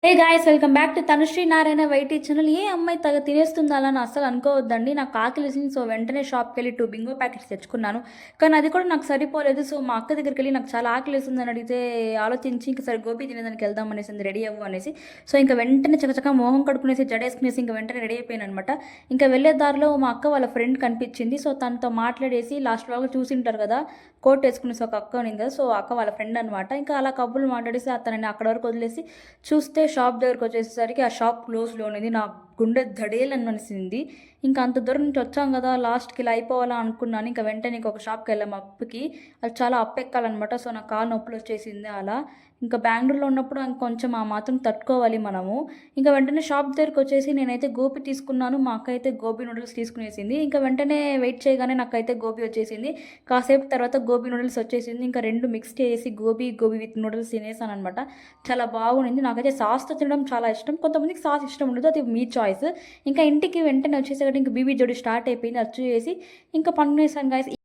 Hey guys, welcome back to Tanushree Narayana YT channel. ఏ అమ్మాయి తినేస్తుందా అని అసలు అనుకోవద్దండి. నాకు ఆకలిసింది. సో వెంటనే షాప్కి వెళ్ళి 2 బింగో ప్యాకెట్స్ తెచ్చుకున్నాను. కానీ అది కూడా నాకు సరిపోలేదు. సో మా అక్క దగ్గరికి వెళ్ళి నాకు చాలా ఆకలిస్తుంది అని అడిగితే ఆలోచించి ఇంకా సరే గోబీ తినేదానికి వెళ్దాం అనేసి రెడీ అవ్వు అనేసి. సో ఇంకా వెంటనే చకచక మొహం కడుక్కునేసి జడేసుకునేసి ఇంకా వెంటనే రెడీ అయిపోయాను అనమాట. ఇంకా వెళ్ళే దారిలో మా అక్క వాళ్ళ ఫ్రెండ్ కనిపించింది. సో తనతో మాట్లాడేసి లాస్ట్ వాళ్ళు చూసింటారు కదా, కోట్ వేసుకునేసి ఒక అక్క ఉంది కదా, సో అక్క వాళ్ళ ఫ్రెండ్ అనమాట. ఇంకా అలా కబుర్లు మాట్లాడేసి అతనని అక్కడ వరకు వదిలేసి చూస్తే షాప్ దగ్గరకు వచ్చేసరికి ఆ షాప్ క్లోజ్లో ఉన్నది. నా గుండె దడేలని అనిసింది. ఇంకా అంత దూరం నుంచి వచ్చాం కదా, లాస్ట్కి ఇలా అయిపోవాలా అనుకున్నాను. ఇంకా వెంటనే ఇంకొక షాప్కి వెళ్ళాము అప్పుకి. అది చాలా అప్ ఎక్కాలన్నమాట. సో నాకు కాలు నొప్పులు వచ్చేసింది అలా. ఇంకా బెంగళూరులో ఉన్నప్పుడు కొంచెం ఆ మాత్రం తట్టుకోవాలి మనము. ఇంకా వెంటనే షాప్ దగ్గరకు వచ్చేసి నేనైతే గోబీ తీసుకున్నాను. మా అక్క అయితే గోబీ నూడిల్స్ తీసుకునేసింది. ఇంకా వెంటనే వెయిట్ చేయగానే నాకైతే గోబీ వచ్చేసింది. కాసేపు తర్వాత గోబీ నూడిల్స్ వచ్చేసింది. ఇంకా రెండు మిక్స్ చేసి గోబీ విత్ నూడిల్స్ తినేసాను అనమాట. చాలా బాగుంది. నాకైతే సాస్తో తినడం చాలా ఇష్టం. కొంతమందికి సాస్ ఇష్టం ఉండదు, అది మీ చాయిస్. ఇంకా ఇంటికి వెంటనే వచ్చేసరికి ఇంకా బీబీ జోడి స్టార్ట్ అయిపోయింది. వచ్చేసి ఇంకా పనులు వేసాను గాయస్.